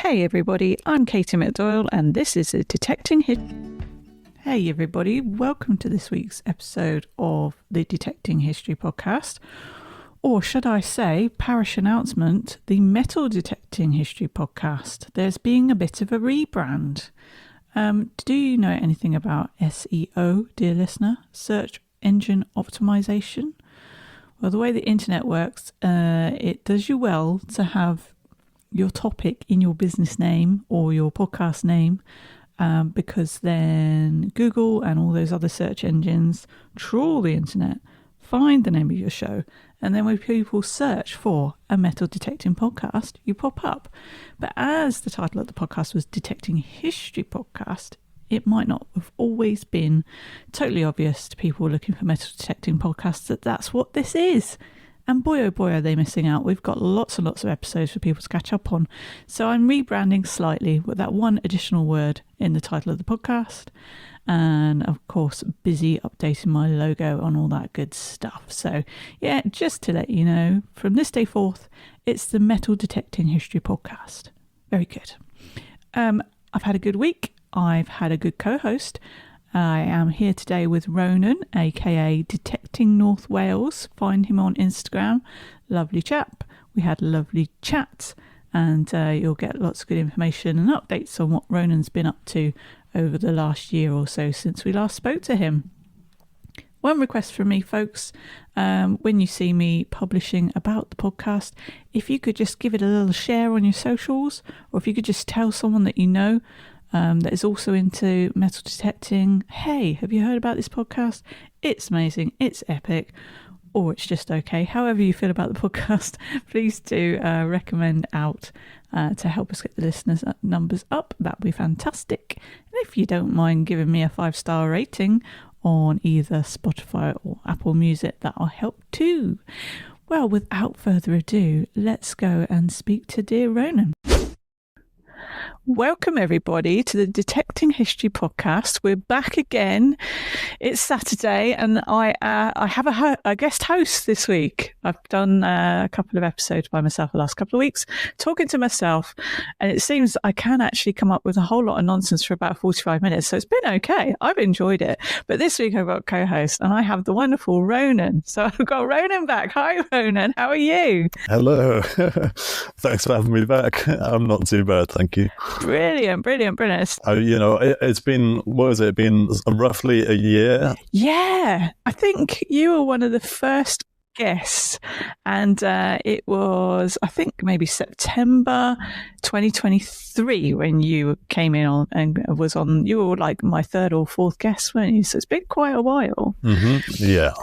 Hey everybody, I'm Katie McDoyle and this is the Detecting History. Hey everybody, welcome to this week's episode of the Detecting History podcast, or should I say, parish announcement, the Metal Detecting History podcast. There's being a bit of a rebrand. Do you know anything about SEO, dear listener? Search engine optimization? Well, the way the internet works, it does you well to have your topic in your business name or your podcast name, because then Google and all those other search engines trawl the internet, find the name of your show, and then when people search for a metal detecting podcast, you pop up. But as the title of the podcast was Detecting History Podcast, it might not have always been totally obvious to people looking for metal detecting podcasts that that's what this is. And boy, oh boy, are they missing out. We've got lots and lots of episodes for people to catch up on. So I'm rebranding slightly with that one additional word in the title of the podcast. And of course, busy updating my logo on all that good stuff. So yeah, just to let you know, from this day forth, it's the Metal Detecting History Podcast. Very good. I've had a good week. I've had a good co-host. I am here today with Ronan, aka DetectingNorthWales. Find him on Instagram. Lovely chap. We had lovely chats, and you'll get lots of good information and updates on what Ronan's been up to over the last year or so since we last spoke to him. One request from me, folks, when you see me publishing about the podcast, if you could just give it a little share on your socials, or if you could just tell someone that you know that is also into metal detecting, hey, have you heard about this podcast? It's amazing, it's epic, or it's just okay. However you feel about the podcast, please do recommend out to help us get the listeners' numbers up. That'd be fantastic. And if you don't mind giving me a 5-star rating on either Spotify or Apple Music, that'll help too. Well, without further ado, let's go and speak to dear Ronan. Welcome everybody to the Detecting History podcast. We're back again. It's Saturday and I have a guest host this week. I've done a couple of episodes by myself the last couple of weeks, talking to myself, and it seems I can actually come up with a whole lot of nonsense for about 45 minutes. So it's been okay. I've enjoyed it. But this week I've got a co-host and I have the wonderful Ronan. So I've got Ronan back. Hi Ronan, how are you? Hello. Thanks for having me back. I'm not too bad, thank you. Brilliant. It's been, what has it been, roughly a year? Yeah, I think you were one of the first guests, and it was, I think, maybe September 2023 when you came in on and was on. You were like my third or fourth guest, weren't you? So it's been quite a while. Mm-hmm. Yeah.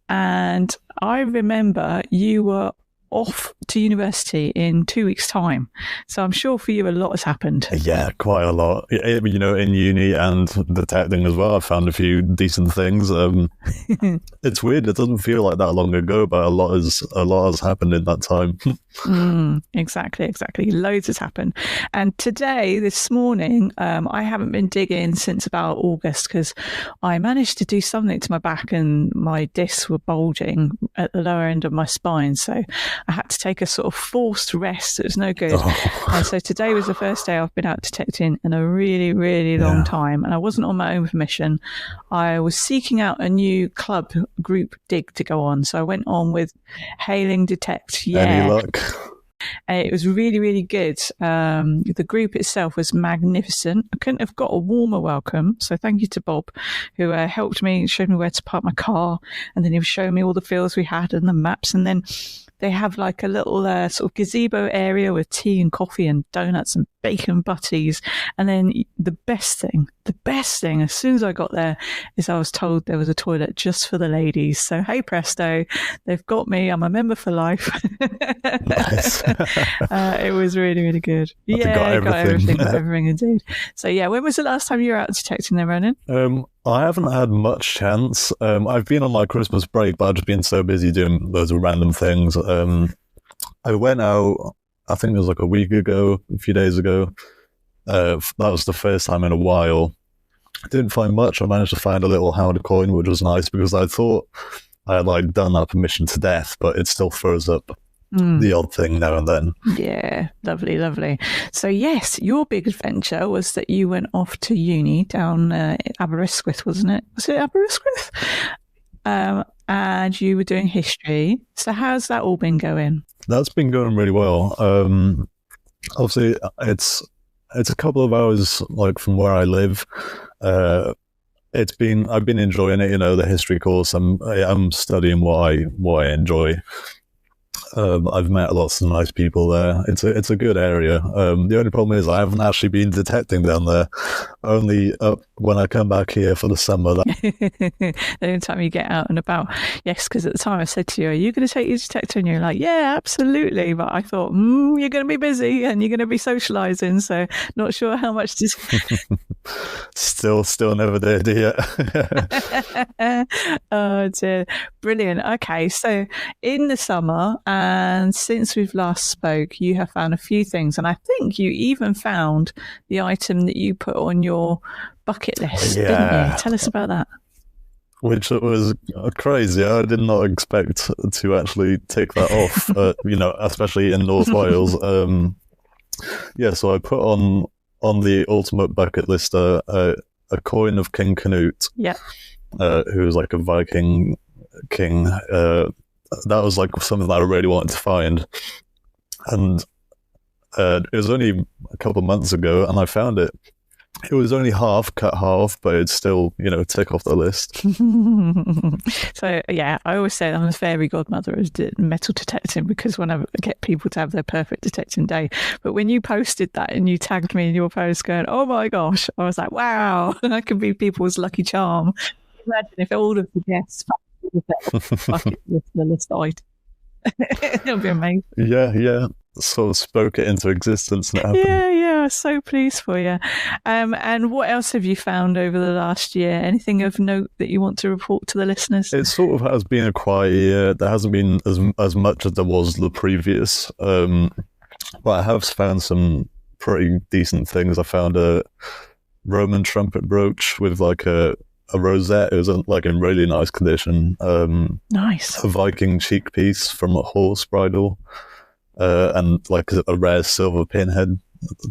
And I remember you were off to university in 2 weeks' time. So I'm sure for you a lot has happened. Yeah, quite a lot. In uni and detecting as well, I found a few decent things. It's weird. It doesn't feel like that long ago, but a lot has happened in that time. Exactly. Loads has happened. And today, this morning, I haven't been digging since about August because I managed to do something to my back and my discs were bulging at the lower end of my spine. So I had to take a sort of forced rest. It was no good. And so today was the first day I've been out detecting in a really, really long time. And I wasn't on my own permission. I was seeking out a new club group dig to go on. So I went on with Hailing Detect. Yeah. Any luck? It was really, really good. The group itself was magnificent. I couldn't have got a warmer welcome. So thank you to Bob, who helped me, showed me where to park my car. And then he was showing me all the fields we had and the maps. And then they have like a little sort of gazebo area with tea and coffee and donuts and bacon butties. And then the best thing, as soon as I got there, is I was told there was a toilet just for the ladies. So, hey presto, they've got me. I'm a member for life. Nice. It was really, really good. Got everything indeed. So yeah, when was the last time you were out detecting there, Ronan? I haven't had much chance. I've been on my Christmas break, but I've just been so busy doing loads of random things. I went out, I think it was like a few days ago. That was the first time in a while. I didn't find much. I managed to find a little hound coin, which was nice because I thought I had done that permission to death, but it still froze up the odd thing now and then. Yeah, lovely, lovely. So yes, your big adventure was that you went off to uni down Aberystwyth, wasn't it? Was it Aberystwyth? And you were doing history. So how's that all been going? That's been going really well. Obviously, it's a couple of hours like from where I live. I've been enjoying it. The history course. I'm studying what I enjoy. I've met lots of nice people there. It's a good area. The only problem is I haven't actually been detecting down there. Only when I come back here for the summer. The only time you get out and about. Yes, because at the time I said to you, "Are you going to take your detector?" And you're like, "Yeah, absolutely." But I thought, you're going to be busy and you're going to be socialising, so not sure how much to. Still never did yet. Oh dear, brilliant. Okay, so in the summer. And since we've last spoke, you have found a few things. And I think you even found the item that you put on your bucket list, didn't you? Tell us about that. Which was crazy. I did not expect to actually take that off, especially in North Wales. So I put on the ultimate bucket list a coin of King Canute, who was like a Viking king. That was like something that I really wanted to find, and it was only a couple of months ago, and I found it. It was only cut half, but it's still, tick off the list. So yeah, I always say I'm a fairy godmother of metal detecting, because when I get people to have their perfect detecting day. But when you posted that and you tagged me in your post going, "Oh my gosh," I was like, wow, I can be people's lucky charm. Imagine if all of the guests bucket list item. It'll be amazing. Yeah. Sort of spoke it into existence and it happened. Yeah, so pleased for you. And what else have you found over the last year? Anything of note that you want to report to the listeners? It sort of has been a quiet year. There hasn't been as much as there was the previous, but I have found some pretty decent things. I found a Roman trumpet brooch with like a rosette. It was like in really nice condition. Nice. A Viking cheek piece from a horse bridle, and like a rare silver pinhead.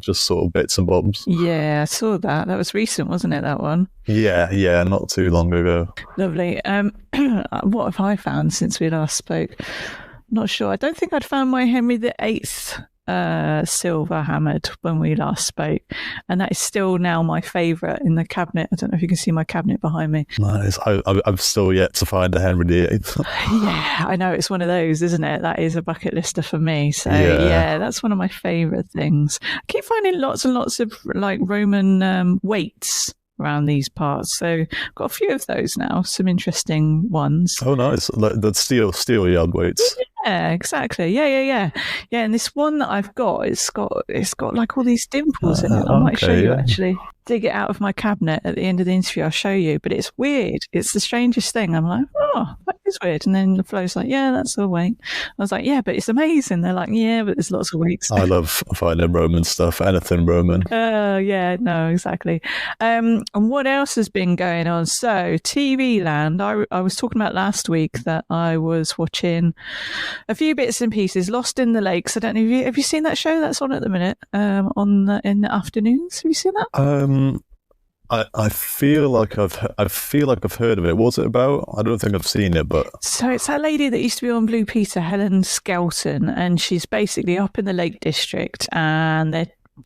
Just sort of bits and bobs. Yeah, I saw that. That was recent, wasn't it, that one? Yeah, not too long ago. Lovely. What have I found since we last spoke? Not sure. I don't think I'd found my Henry VIII silver hammered when we last spoke, and that is still now my favourite in the cabinet. I don't know if you can see my cabinet behind me. Nice. I've still yet to find a Henry VIII. Yeah, I know, it's one of those, isn't it? That is a bucket lister for me. So yeah, that's one of my favourite things. I keep finding lots and lots of like Roman weights around these parts, so I've got a few of those now, some interesting ones. Oh nice. The steel yard weights. Yeah, exactly. Yeah. And this one that I've got, it's got like all these dimples in it. I might show you actually. Dig it out of my cabinet at the end of the interview. I'll show you. But it's weird. It's the strangest thing. I'm like, oh, that is weird. And then the flow's like, yeah, that's a weight. I was like, yeah, but it's amazing. They're like, yeah, but there's lots of weights. I love finding Roman stuff. Anything Roman. Yeah, no, exactly. And what else has been going on? So TV land. I was talking about last week that I was watching a few bits and pieces. Lost in the Lakes. I don't know. Have you seen that show that's on at the minute? In the afternoons. Have you seen that? I feel like I've heard of it. What's it about? I don't think I've seen it, but so it's that lady that used to be on Blue Peter, Helen Skelton, and she's basically up in the Lake District, and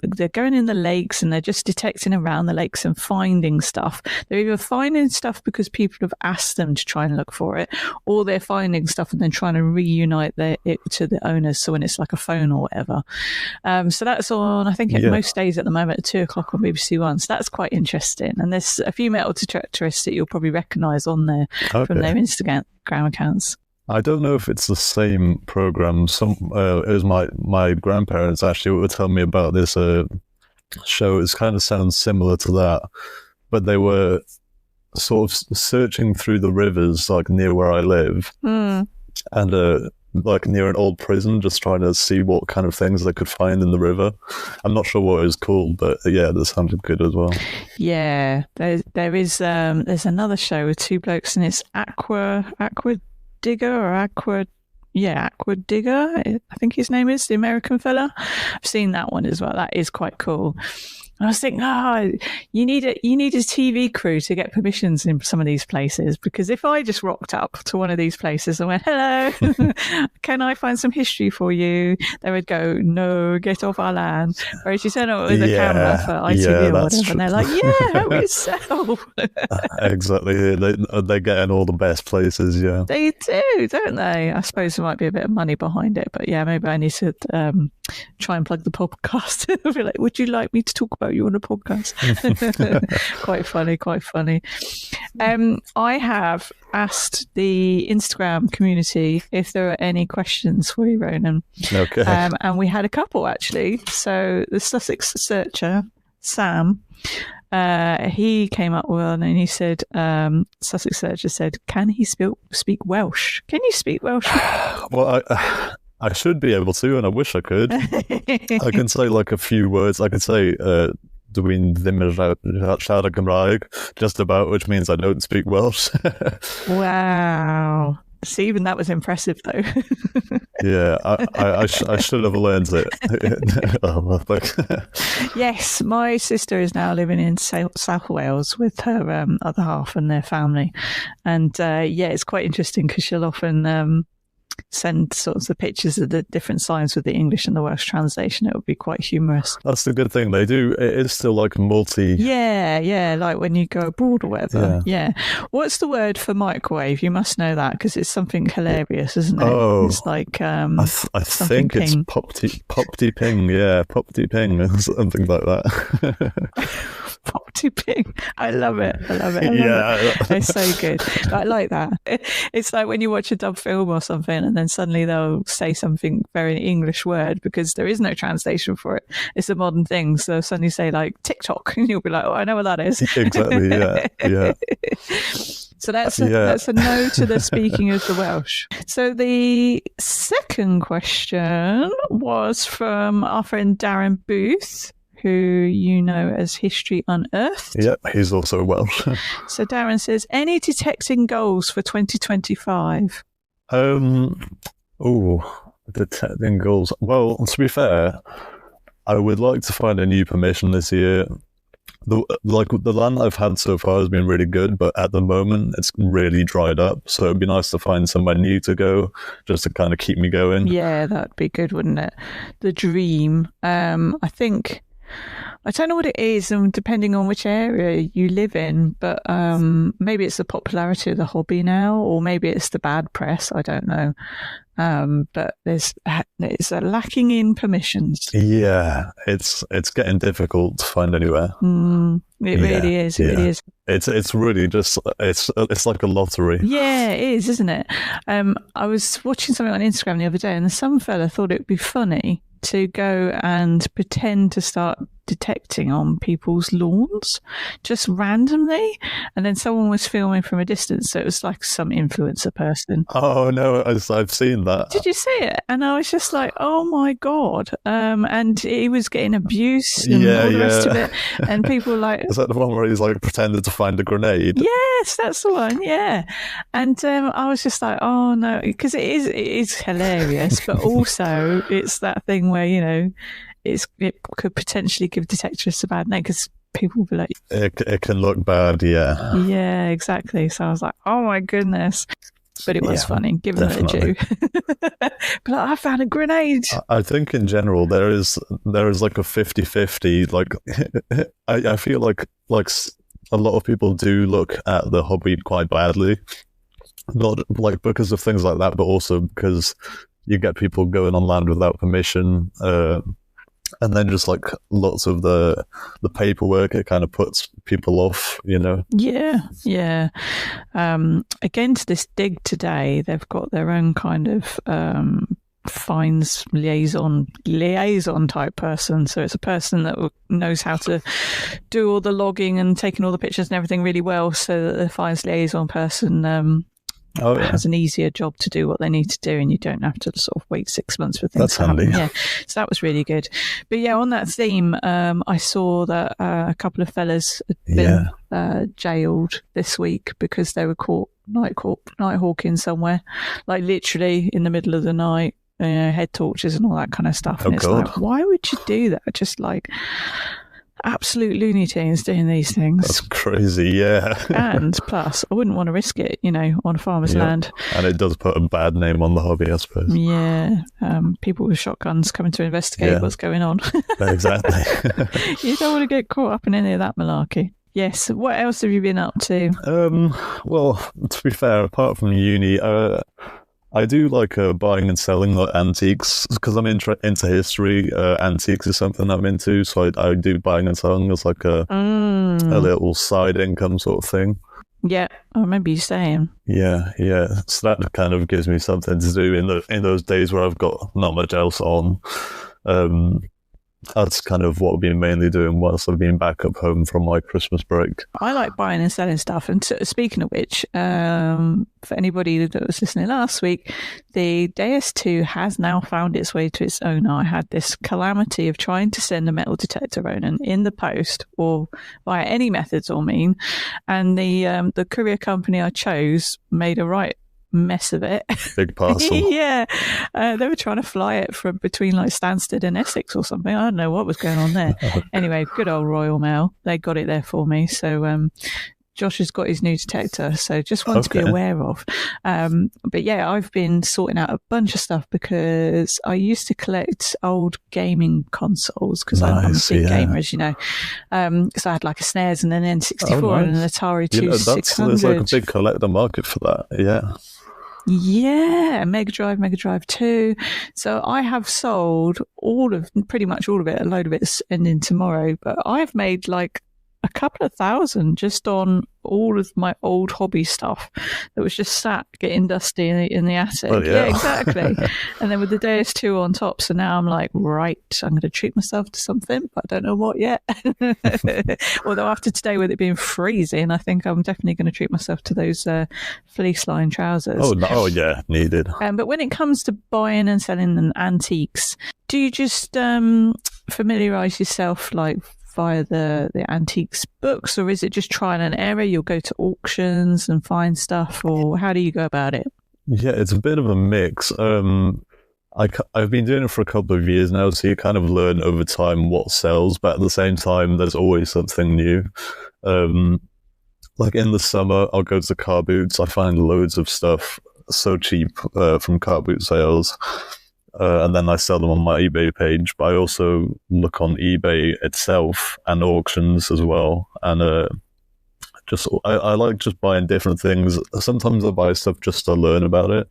they're going in the lakes and they're just detecting around the lakes and finding stuff. They're either finding stuff because people have asked them to try and look for it, or they're finding stuff and then trying to reunite it to the owners. So when it's like a phone or whatever. So that's on, I think, most days at the moment at 2:00 on BBC One. So that's quite interesting. And there's a few metal detectorists that you'll probably recognise on there from their Instagram accounts. I don't know if it's the same program. It was my grandparents actually were telling me about this show. It kind of sounds similar to that, but they were sort of searching through the rivers, like near where I live, and like near an old prison, just trying to see what kind of things they could find in the river. I'm not sure what it was called, but yeah, that sounded good as well. Yeah, there's another show with two blokes, and it's Aqua Digger or Aqua Aqua Digger, I think his name is, the American fella. I've seen that one as well. That is quite cool. I was thinking, you need a TV crew to get permissions in some of these places, because if I just rocked up to one of these places and went, "Hello, can I find some history for you?" they would go, "No, get off our land." Whereas you turn up with a camera for ITV or whatever, and they're like, "Yeah, help yourself." Exactly. They get in all the best places. Yeah, they do, don't they? I suppose there might be a bit of money behind it, but yeah, maybe I need to try and plug the podcast. Be like, "Would you like me to talk about you on a podcast?" Quite funny. I have asked the Instagram community if there are any questions for you, Ronan. Okay. And we had a couple, actually. So the Sussex searcher, Sam, he came up with one, and he said, Sussex searcher said, "Can he speak Welsh? Can you speak Welsh?" Well, I should be able to, and I wish I could. I can say like a few words. I can say dwi'n ddim yn siarad Cymraeg, just about, which means I don't speak Welsh. Wow. See, even that was impressive, though. Yeah, I should have learned it. Yes, my sister is now living in South Wales with her other half and their family. And it's quite interesting because she'll often send sort of the pictures of the different signs with the English and the Welsh translation. It would be quite humorous. That's the good thing. They do. It is still like multi. Yeah. Like when you go abroad or whatever. Yeah. What's the word for microwave? You must know that because it's something hilarious, isn't it? Oh, it's like I think ping. It's popty ping. Yeah, popty ping, something like that. Popty ping. I love it. It's so good. I like that. It's like when you watch a dub film or something, and then suddenly they'll say something very English word because there is no translation for it. It's a modern thing. So suddenly say like TikTok, and you'll be like, "Oh, I know what that is." Exactly. Yeah. So that's a no to the speaking of the Welsh. So the second question was from our friend Darren Booth, who you know as History Unearthed. Yeah, he's also Welsh. So Darren says, any detecting goals for 2025? Detecting goals. Well, to be fair, I would like to find a new permission this year. The land I've had so far has been really good, but at the moment it's really dried up. So it'd be nice to find somewhere new to go, just to kind of keep me going. Yeah, that'd be good, wouldn't it? The dream. I think. I don't know what it is, and depending on which area you live in, but maybe it's the popularity of the hobby now, or maybe it's the bad press. I don't know. But it's a lacking in permissions. Yeah, it's getting difficult to find anywhere. It really is. It really is. It's really just it's like a lottery. Yeah, it is, isn't it? I was watching something on Instagram the other day, and some fella thought it would be funny to go and pretend to start detecting on people's lawns just randomly, and then someone was filming from a distance, so it was like some influencer person. Oh no, I've seen that. Did you see it? And I was just like, oh my god. And he was getting abuse and all the rest of it, and people like, is that the one where he's like pretended to find a grenade? Yes, that's the one. Yeah. And I was just like, oh no, because it is hilarious, but also it's that thing where, you know, it could potentially give detectorists a bad name because people will be like, it can look bad. Yeah, exactly. So I was like, oh my goodness. But it was funny, give them a due. But like, I found a grenade. I think in general there is like a 50-50. Like I feel like a lot of people do look at the hobby quite badly, not like because of things like that, but also because you get people going on land without permission, and then just like lots of the paperwork, it kind of puts people off, you know. Yeah. Again, to this dig today, they've got their own kind of fines liaison type person. So it's a person that knows how to do all the logging and taking all the pictures and everything really well, so that the fines liaison person has an easier job to do what they need to do, and you don't have to sort of wait 6 months for things to happen. Yeah, so that was really good. But yeah, on that theme, I saw that a couple of fellas had been jailed this week because they were caught night hawking somewhere, like literally in the middle of the night, head torches and all that kind of stuff. And it's God. like, why would you do that? Just like absolute Looney Tunes doing these things. That's crazy, yeah. And plus, I wouldn't want to risk it, on farmer's land. And it does put a bad name on the hobby, I suppose. Yeah. People with shotguns coming to investigate what's going on. Exactly. You don't want to get caught up in any of that malarkey. Yes. What else have you been up to? Well, to be fair, apart from uni, I do like buying and selling like antiques because I'm into history. Antiques is something I'm into, so I do buying and selling as like a little side income sort of thing. Yeah, I remember you saying. Yeah. So that kind of gives me something to do in those days where I've got not much else on. That's kind of what I've been mainly doing whilst I've been back up home from my Christmas break. I like buying and selling stuff. And speaking of which, for anybody that was listening last week, the DS2 has now found its way to its owner. I had this calamity of trying to send a metal detector, Ronan, in the post or via any methods or mean. And the courier company I chose made a right mess of it. Big parcel. Yeah. They were trying to fly it from between like Stansted and Essex or something. I don't know what was going on there. Anyway, good old Royal Mail. They got it there for me. So Josh has got his new detector, so just one to be aware of. But yeah, I've been sorting out a bunch of stuff because I used to collect old gaming consoles because I'm a big gamer, as you know. So I had like a SNES and an N64 and an Atari 2600. There's like a big collector market for that, yeah. Yeah, Mega Drive 2. So I have sold pretty much all of it. A load of it's ending tomorrow, but I've made like a couple of thousand just on all of my old hobby stuff that was just sat getting dusty in the attic. Oh, yeah. Yeah, exactly. And then with the DS2 on top, so now I'm like, right, I'm going to treat myself to something, but I don't know what yet. Although after today, with it being freezing, I think I'm definitely going to treat myself to those fleece line trousers. Oh yeah, needed. But when it comes to buying and selling antiques, do you just familiarise yourself like via the antiques books, or is it just trial and error? You'll go to auctions and find stuff, or how do you go about it? Yeah, it's a bit of a mix. I've been doing it for a couple of years now, so you kind of learn over time what sells, but at the same time, there's always something new. Like in the summer, I'll go to car boots. I find loads of stuff so cheap from car boot sales. And then I sell them on my eBay page, but I also look on eBay itself and auctions as well. And I like just buying different things. Sometimes I buy stuff just to learn about it,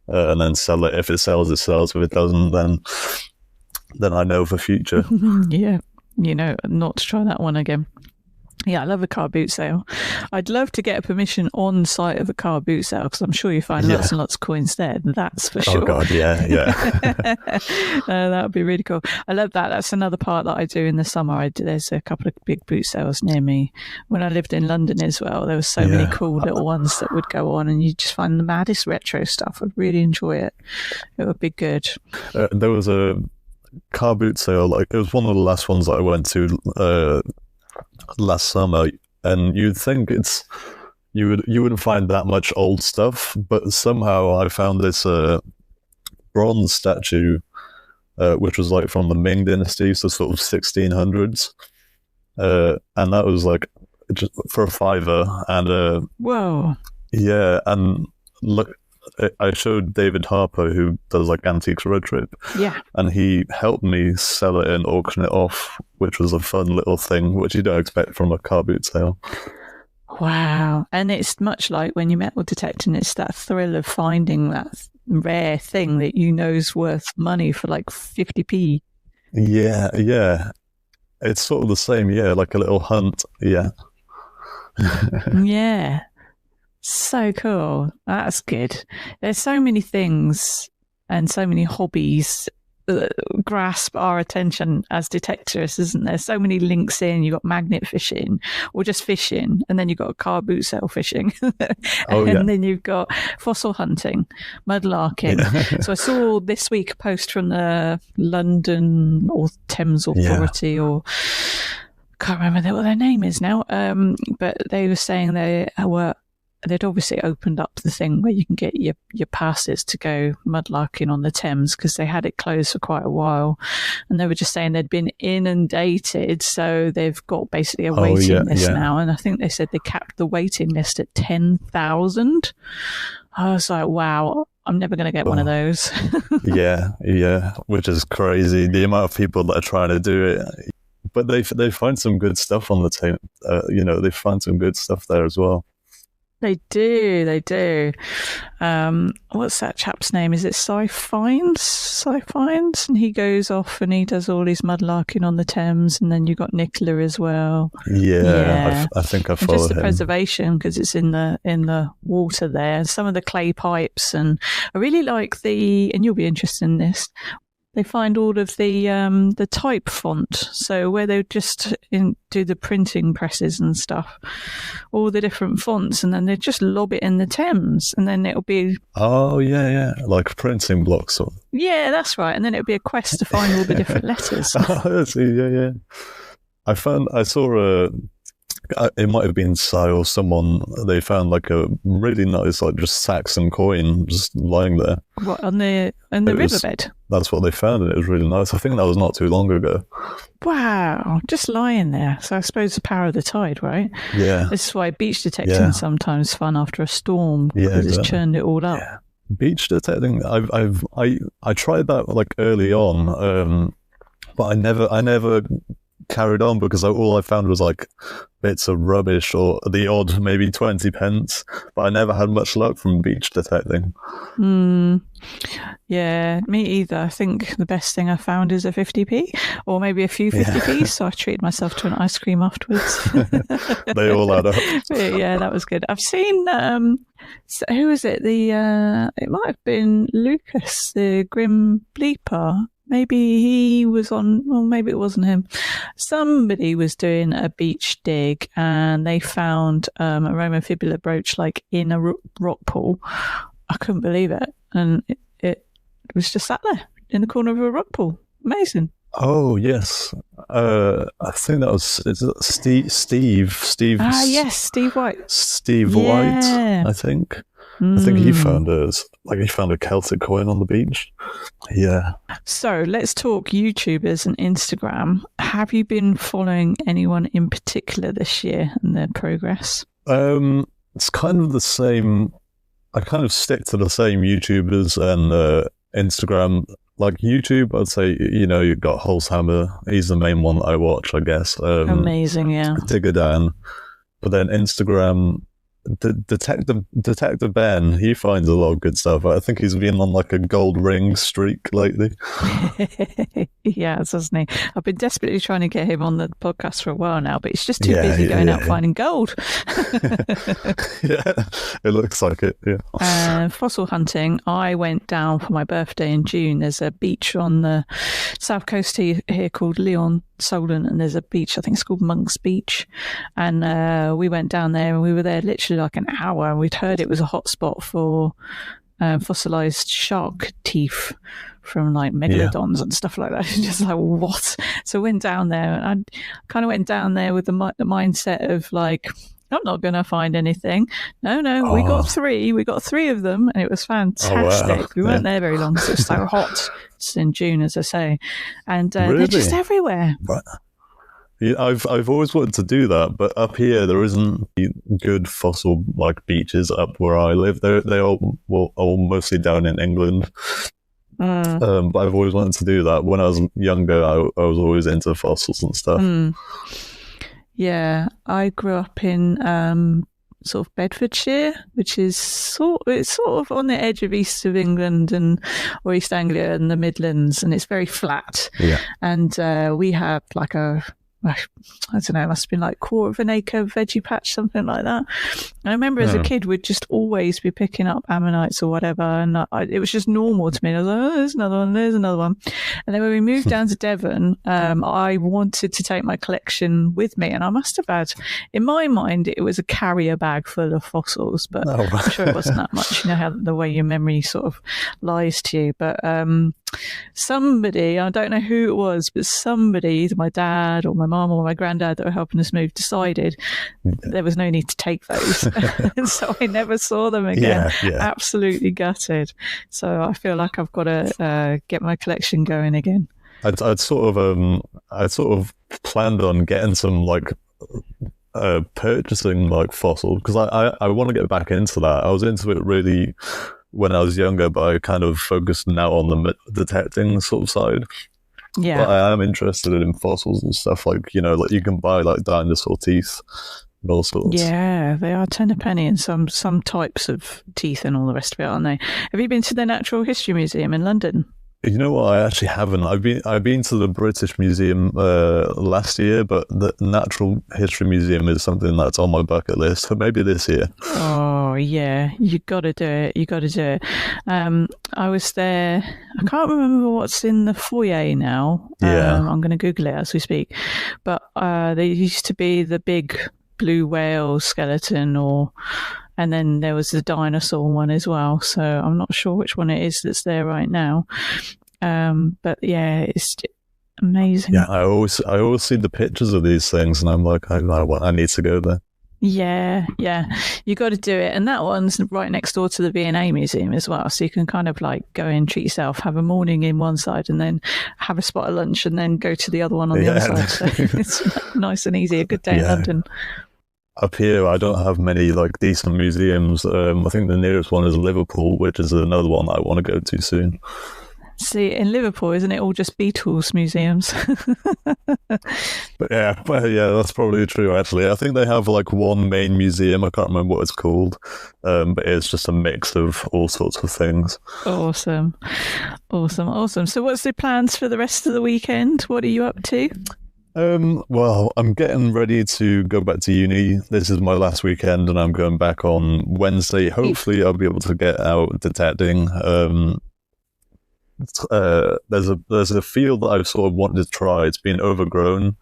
and then sell it. If it sells, it sells. If it doesn't, then I know for future. Yeah, not to try that one again. Yeah, I love a car boot sale. I'd love to get a permission on site of a car boot sale because I'm sure you find lots and lots of coins there. That's for sure. Oh God, yeah. That would be really cool. I love that. That's another part that I do in the summer. There's a couple of big boot sales near me. When I lived in London as well, there were so many cool little ones that would go on, and you just find the maddest retro stuff. I'd really enjoy it. It would be good. There was a car boot sale. Like it was one of the last ones that I went to last summer, and you'd think you wouldn't find that much old stuff, but somehow I found this bronze statue which was like from the Ming Dynasty, so sort of 1600s, and that was like just for a $5, and whoa, yeah, and look, I showed David Harper, who does like Antiques Road Trip. Yeah. And he helped me sell it and auction it off, which was a fun little thing, which you don't expect from a car boot sale. Wow. And it's much like when you're metal detecting, it's that thrill of finding that rare thing that you know is worth money for like 50p. Yeah. It's sort of the same, like a little hunt, yeah. Yeah. So cool. That's good. There's so many things and so many hobbies that grasp our attention as detectorists, isn't there? So many links in. You've got magnet fishing or just fishing, and then you've got car boot sale fishing. And then you've got fossil hunting, mudlarking. Yeah. So I saw this week a post from the London or Thames Authority or can't remember what their name is now, but they were saying they were they'd obviously opened up the thing where you can get your passes to go mudlarking on the Thames, because they had it closed for quite a while, and they were just saying they'd been inundated, so they've got basically a waiting list now, and I think they said they capped the waiting list at 10,000. I was like, wow, I'm never going to get one of those. yeah, which is crazy, the amount of people that are trying to do it. But they find some good stuff on the team. They find some good stuff there as well. They do. What's that chap's name? Is it Sci-Finds? And he goes off and he does all his mudlarking on the Thames, and then you got Nicola as well. Yeah. I think I follow just the him. Preservation, because it's in the water there, and some of the clay pipes, and I really like and you'll be interested in this. They find all of the type font, so where they just do the printing presses and stuff, all the different fonts, and then they just lob it in the Thames, and then it'll be like printing blocks. Yeah, that's right, and then it'll be a quest to find all the different letters. Yeah. I saw it might have been Sai or someone. They found like a really nice, like just Saxon coin just lying there. What, on the riverbed? That's what they found, and it was really nice. I think that was not too long ago. Wow, just lying there. So I suppose the power of the tide, right? Yeah. This is why beach detecting is sometimes fun after a storm, because it's churned it all up. Yeah. Beach detecting, I tried that like early on, but I never carried on, because all I found was like bits of rubbish or the odd maybe 20 pence, but I never had much luck from beach detecting. Yeah, me either. I think the best thing I found is a 50p, or maybe a few 50p's, so I treated myself to an ice cream afterwards. They all add up. Yeah, that was good. I've seen who was it? It might have been Lucas, the Grim Bleeper. Maybe he was on, or maybe it wasn't him. Somebody was doing a beach dig, and they found a Roman fibula brooch like in a rock pool. I couldn't believe it, and it was just sat there in the corner of a rock pool. Amazing. Oh yes, I think that was Steve. Yes, Steve White. Steve White, I think. I think he found a Celtic coin on the beach. Yeah. So let's talk YouTubers and Instagram. Have you been following anyone in particular this year and their progress? It's kind of the same. I kind of stick to the same YouTubers and Instagram. Like YouTube, I'd say, you've got Holzhammer. He's the main one that I watch, I guess. Amazing, yeah. Digger Dan. But then Instagram, Detective Ben, he finds a lot of good stuff. I think he's been on like a gold ring streak lately. Yeah, hasn't he? I've been desperately trying to get him on the podcast for a while now, but he's just too busy going out finding gold. Yeah, it looks like it. Yeah. Fossil hunting. I went down for my birthday in June. There's a beach on the south coast here called Leon Solent, and there's a beach, I think it's called Monk's Beach, and we went down there, and we were there literally like an hour, and we'd heard it was a hot spot for fossilized shark teeth from like megalodons and stuff like that. Just like, what? So I went down there, and I kind of went down there with the mindset of like, I'm not going to find anything. No, we got three of them, and it was fantastic. Oh, wow. We weren't there very long, so it was so hot. It's in June, as I say, and really? They're just everywhere. But yeah, I've always wanted to do that, but up here there isn't good fossil like beaches up where I live. They all mostly down in England. But I've always wanted to do that. When I was younger, I was always into fossils and stuff. Yeah, I grew up in sort of Bedfordshire, which is sort of on the edge of east of England or East Anglia and the Midlands, and it's very flat. Yeah, and we had like I don't know, it must have been like 1/4 an acre veggie patch, something like that. And I remember as a kid, we'd just always be picking up ammonites or whatever, and it was just normal to me. I was like, oh, there's another one. And then when we moved down to Devon, I wanted to take my collection with me, and I must have had, in my mind, it was a carrier bag full of fossils, but I'm sure it wasn't that much. You know how the way your memory sort of lies to you. But somebody, I don't know who it was, but somebody, either my dad or my mum mum or my granddad that were helping us move decided there was no need to take those. And so I never saw them again. Absolutely gutted. So I feel like I've got to get my collection going again. I'd sort of planned on getting some like purchasing like fossils, because I want to get back into that. I was into it really when I was younger, but I kind of focused now on the detecting sort of side. Yeah, but I am interested in fossils and stuff, like, you know, like you can buy like dinosaur teeth and all sorts. Yeah, they are 10 a penny, and some types of teeth and all the rest of it, aren't they? Have you been to the Natural History Museum in London? You know what? I actually haven't. I've been to the British Museum last year, but the Natural History Museum is something that's on my bucket list for maybe this year. Oh yeah, you got to do it. You got to do it. I was there. I can't remember what's in the foyer now. Yeah, I'm going to Google it as we speak. But there used to be the big blue whale skeleton, and then there was the dinosaur one as well. So I'm not sure which one it is that's there right now. But yeah, it's amazing. Yeah, I always see the pictures of these things, and I'm like, I need to go there. Yeah, you got to do it. And that one's right next door to the V&A Museum as well. So you can kind of like go in, treat yourself, have a morning in one side, and then have a spot of lunch, and then go to the other one on the other side. So it's nice and easy. A good day in London. Up here, I don't have many like decent museums. I think the nearest one is Liverpool, which is another one I want to go to soon. See, in Liverpool, isn't it all just Beatles museums? But yeah, that's probably true, actually. I think they have like one main museum. I can't remember what it's called, but it's just a mix of all sorts of things. Awesome. So what's the plans for the rest of the weekend? What are you up to? Well, I'm getting ready to go back to uni. This is my last weekend, and I'm going back on Wednesday. Hopefully, I'll be able to get out detecting. There's a field that I've sort of wanted to try. It's been overgrown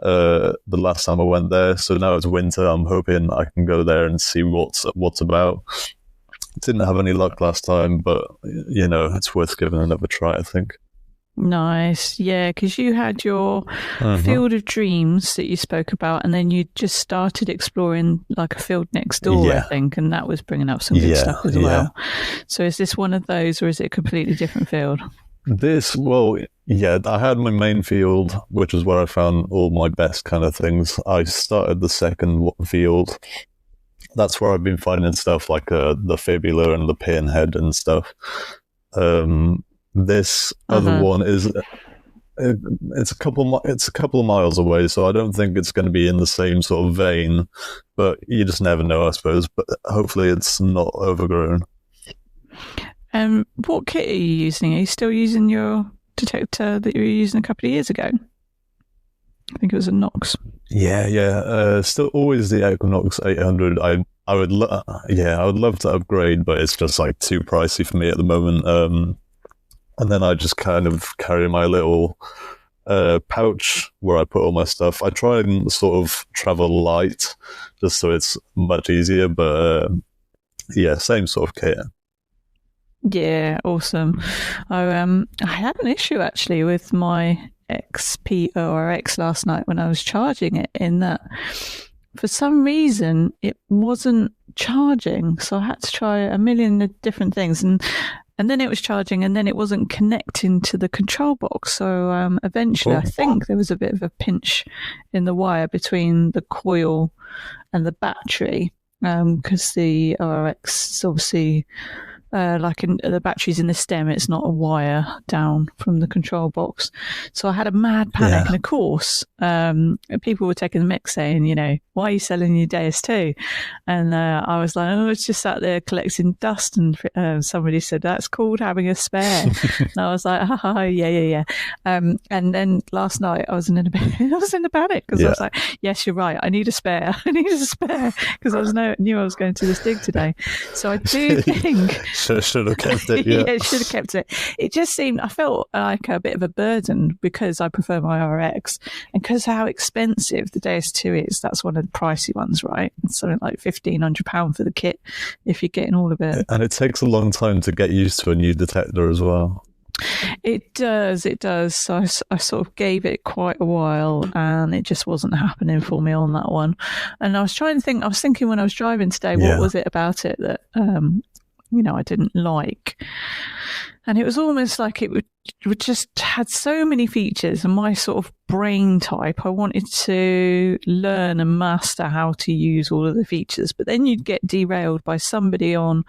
the last time I went there, so now it's winter. I'm hoping I can go there and see what's about. Didn't have any luck last time, but you know, it's worth giving another try, I think. Nice. Yeah, because you had your field of dreams that you spoke about, and then you just started exploring like a field next door, I think, and that was bringing up some good stuff as well. So is this one of those, or is it a completely different field? I had my main field, which is where I found all my best kind of things. I started the second field. That's where I've been finding stuff like the fibula and the pinhead and stuff. This other one is it's a couple of miles away, so I don't think it's going to be in the same sort of vein, but you just never know, I suppose. But hopefully it's not overgrown. What kit are you using? Are you still using your detector that you were using a couple of years ago? I think it was a Knox. Still always the Equinox 800. I would love to upgrade, but it's just like too pricey for me at the moment. And then I just kind of carry my little pouch where I put all my stuff. I try and sort of travel light just so it's much easier, but same sort of kit. Yeah, awesome. I had an issue actually with my XP-ORX last night when I was charging it, in that for some reason it wasn't charging, so I had to try a million different things, and then it was charging, and then it wasn't connecting to the control box. So eventually, I think there was a bit of a pinch in the wire between the coil and the battery, because the ORX is obviously the battery's in the stem. It's not a wire down from the control box. So I had a mad panic, and of course, people were taking the mick, saying, you know, why are you selling your DS2? And I was like, oh, it's just sat there collecting dust. And somebody said, that's called having a spare. And I was like, yeah. And then last night I was in a panic, because I was like, yes, you're right, I need a spare. Because I knew I was going to this dig today. So I do think should have kept it. Yeah, should have kept it. It just seemed, I felt like a bit of a burden, because I prefer my RX, and because how expensive the DS2 is. That's one of the pricey ones, right? It's something like £1,500 for the kit if you're getting all of it. And it takes a long time to get used to a new detector as well. It does. So I sort of gave it quite a while, and it just wasn't happening for me on that one. And I was thinking when I was driving today, what was it about it that I didn't like? And it was almost like it would just had so many features, and my sort of brain type, I wanted to learn and master how to use all of the features. But then you'd get derailed by somebody on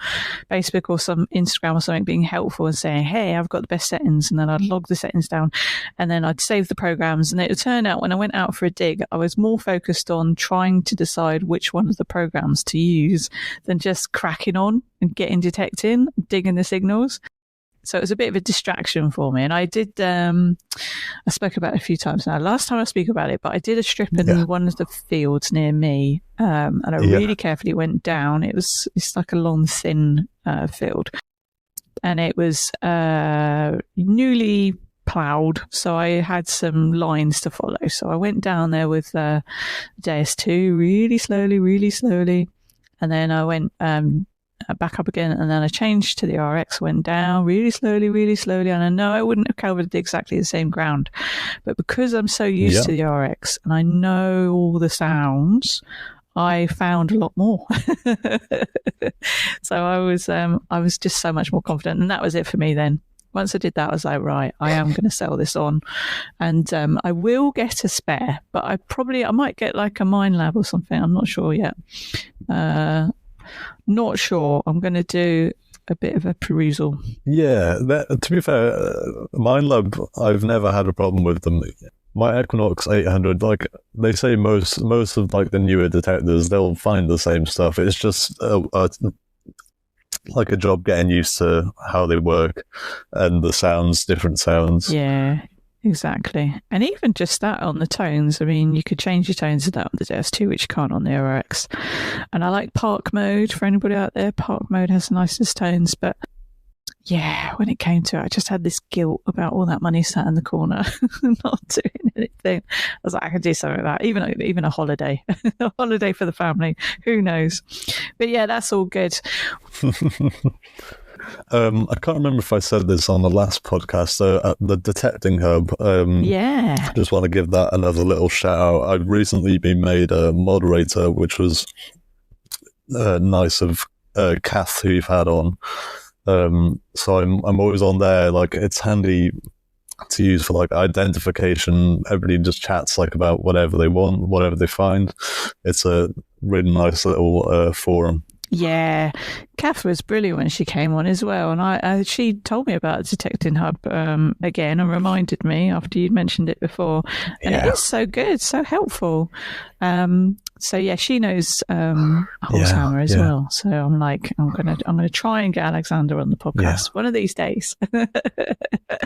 Facebook or some Instagram or something being helpful and saying, hey, I've got the best settings. And then I'd log the settings down, and then I'd save the programs. And it would turn out when I went out for a dig, I was more focused on trying to decide which one of the programs to use than just cracking on and getting detecting, digging the signals. So it was a bit of a distraction for me. And I did, I spoke about it a few times now. Last time I speak about it, but I did a strip in one of the fields near me. And I really carefully went down. It's like a long, thin field. And it was newly ploughed. So I had some lines to follow. So I went down there with JS2 really slowly. And then I went back up again, and then I changed to the RX, went down really slowly, and I know I wouldn't have covered exactly the same ground, but because I'm so used to the RX and I know all the sounds, I found a lot more. So I was just so much more confident, and that was it for me then. Once I did that, I was like, right, I am going to sell this on, and I will get a spare, but I might get like a Minelab or something. I'm not sure yet. Not sure. I'm going to do a bit of a perusal. Yeah, to be fair, Minelab, I've never had a problem with them. My Equinox 800, like they say, most of like the newer detectors, they'll find the same stuff. It's just like a job getting used to how they work and the sounds, different sounds. Yeah. Exactly. And even just that on the tones, I mean, you could change your tones of that on the JS2, which you can't on the RX. And I like park mode for anybody out there. Park mode has the nicest tones, but yeah, when it came to it, I just had this guilt about all that money sat in the corner, not doing anything. I was like, I could do something like that, even a holiday, a holiday for the family. Who knows? But yeah, that's all good. I can't remember if I said this on the last podcast, at the Detecting Hub. I just want to give that another little shout out. I've recently been made a moderator, which was nice of Kath, who you've had on. So I'm always on there. Like, it's handy to use for like identification. Everybody just chats like about whatever they want, whatever they find. It's a really nice little forum. Yeah, Kath was brilliant when she came on as well, and she told me about Detecting Hub again and reminded me after you'd mentioned it before, and it is so good, so helpful. So yeah, she knows Horsehammer as well. So I'm like, I'm gonna try and get Alexander on the podcast one of these days.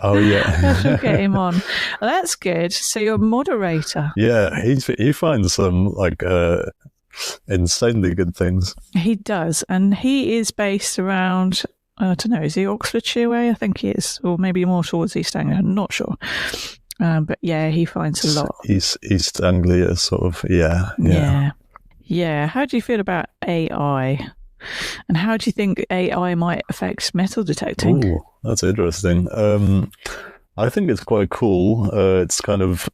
Oh yeah, she'll get him on. Well, that's good. So you're a moderator. Yeah, he finds some like insanely good things. He does, and he is based around, I don't know, is he Oxfordshire way? I think he is, or maybe more towards East Anglia, I'm not sure. But yeah, he finds a lot. East Anglia, sort of, yeah. How do you feel about AI? And how do you think AI might affect metal detecting? Ooh, that's interesting. I think it's quite cool. It's kind of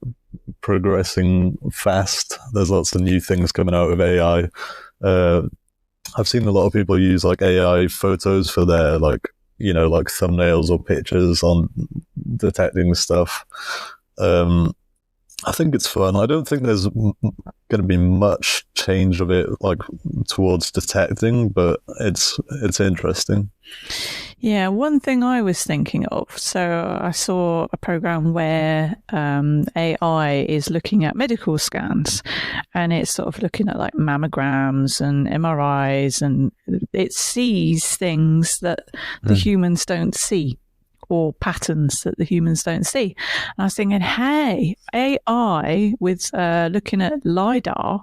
progressing fast. There's lots of new things coming out of AI. I've seen a lot of people use like AI photos for their like thumbnails or pictures on detecting stuff. I think it's fun. I don't think there's going to be much change of it like towards detecting, but it's interesting. Yeah, one thing I was thinking of, so I saw a program where AI is looking at medical scans, and it's sort of looking at like mammograms and MRIs, and it sees things that the humans don't see, or patterns that the humans don't see. And I was thinking, hey, AI with looking at LiDAR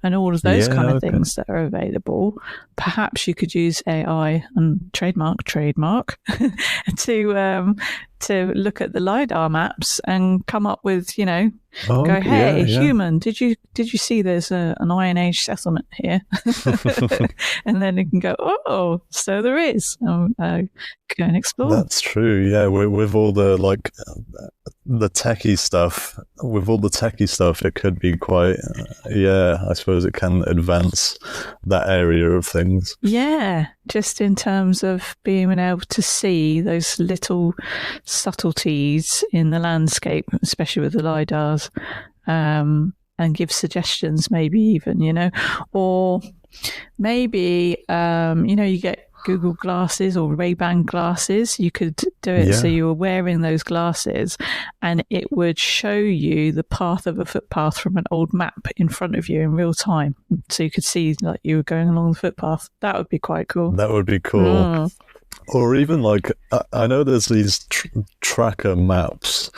and all of those kind of things that are available, perhaps you could use AI and trademark to look at the LiDAR maps and come up with, Oh, Go, hey, yeah, yeah. human, did you see there's an Iron Age settlement here? And then it can go, oh, so there is. Go and explore. That's true. Yeah, with all the the techie stuff, it could be quite. I suppose it can advance that area of things. Yeah, just in terms of being able to see those little subtleties in the landscape, especially with the LiDARs, and give suggestions, maybe even, or maybe, you get Google glasses or Ray-Ban glasses. You could do it so you were wearing those glasses and it would show you the path of a footpath from an old map in front of you in real time. So you could see like you were going along the footpath. That would be quite cool. That would be cool. Or even like, I know there's these tracker maps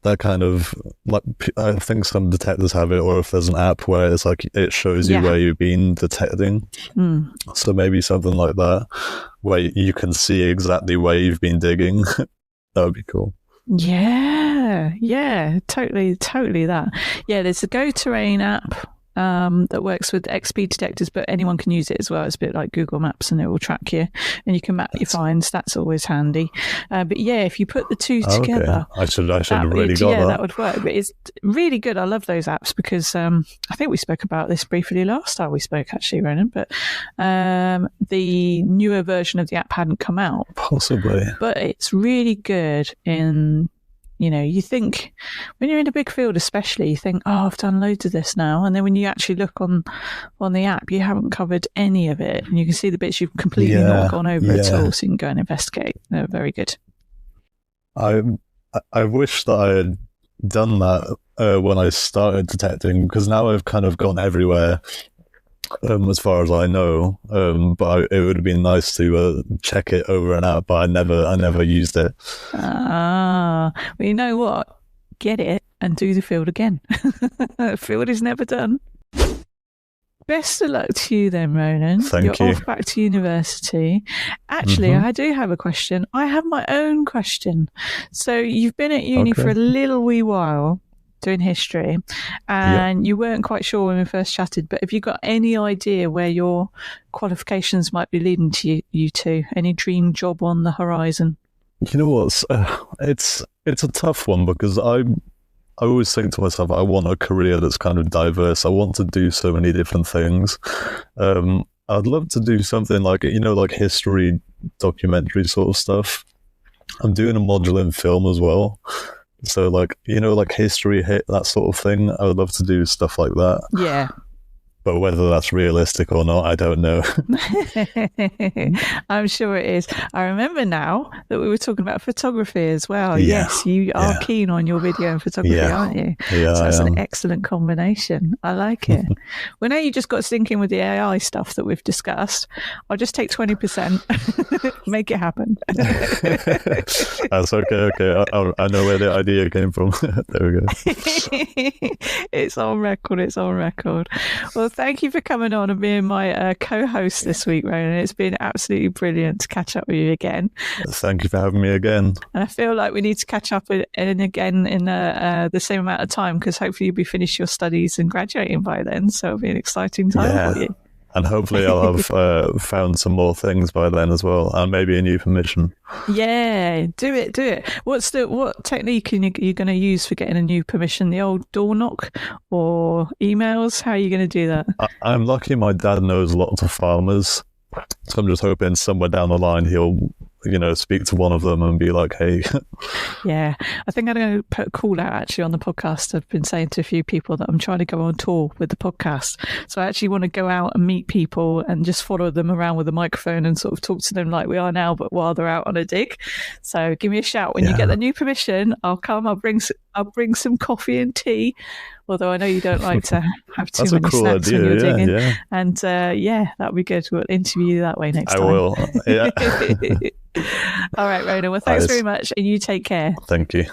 that kind of, like, I think some detectors have it, or if there's an app where it's like, it shows you where you've been detecting. So maybe something like that, where you can see exactly where you've been digging. That would be cool. Yeah, totally that. Yeah, there's a Go Terrain app that works with XP detectors, but anyone can use it as well. It's a bit like Google Maps and it will track you and you can map your finds. That's always handy. But yeah, if you put the two together, I should have really got that. That would work. But it's really good. I love those apps because I think we spoke about this briefly last time we spoke, actually, Ronan, but the newer version of the app hadn't come out. Possibly. But it's really good in... you think when you're in a big field, especially, you think, oh, I've done loads of this now. And then when you actually look on the app, you haven't covered any of it. And you can see the bits you've completely not gone over at all. So you can go and investigate. They're very good. I wish that I had done that when I started detecting, because now I've kind of gone everywhere. As far as I know, but it would have been nice to check it over an app, but I never used it. Well, you know what? Get it and do the field again. Field is never done. Best of luck to you then, Ronan. Thank you. You're off back to university. Actually, I do have a question. I have my own question. So you've been at uni for a little wee while, doing history, and you weren't quite sure when we first chatted, but have you got any idea where your qualifications might be leading to you to? Any dream job on the horizon? You know what? It's a tough one because I always think to myself, I want a career that's kind of diverse. I want to do so many different things. I'd love to do something like, like history documentary sort of stuff. I'm doing a module in film as well. So, like history hit, that sort of thing. I would love to do stuff like that. Yeah. But whether that's realistic or not, I don't know. I'm sure it is. I remember now that we were talking about photography as well. Yeah. Yes, you are keen on your video and photography, aren't you? Yeah, so that's an excellent combination. I like it. Well, now you just got syncing with the AI stuff that we've discussed. I'll just take 20%. Make it happen. That's okay. I know where the idea came from. There we go. It's on record. Well, thank you for coming on and being my co-host this week, Ronan. It's been absolutely brilliant to catch up with you again. Thank you for having me again. And I feel like we need to catch up again in the same amount of time, because hopefully you'll be finished your studies and graduating by then. So it'll be an exciting time for you. And hopefully I'll have found some more things by then as well, and maybe a new permission. Yeah, do it. What technique are you going to use for getting a new permission? The old door knock or emails? How are you going to do that? I'm lucky my dad knows lots of farmers, so I'm just hoping somewhere down the line he'll speak to one of them and be like, hey. Yeah, I think I'm going to put a call out actually on the podcast. I've been saying to a few people that I'm trying to go on tour with the podcast. So I actually want to go out and meet people and just follow them around with a microphone and sort of talk to them like we are now, but while they're out on a dig. So give me a shout when you get the new permission. I'll come. I'll bring some coffee and tea. Although I know you don't like to have too many snacks when you're digging. Yeah. And that'll be good. We'll interview you that way next time. I will. Yeah. All right, Ronan. Well, thanks very much. And you take care. Thank you.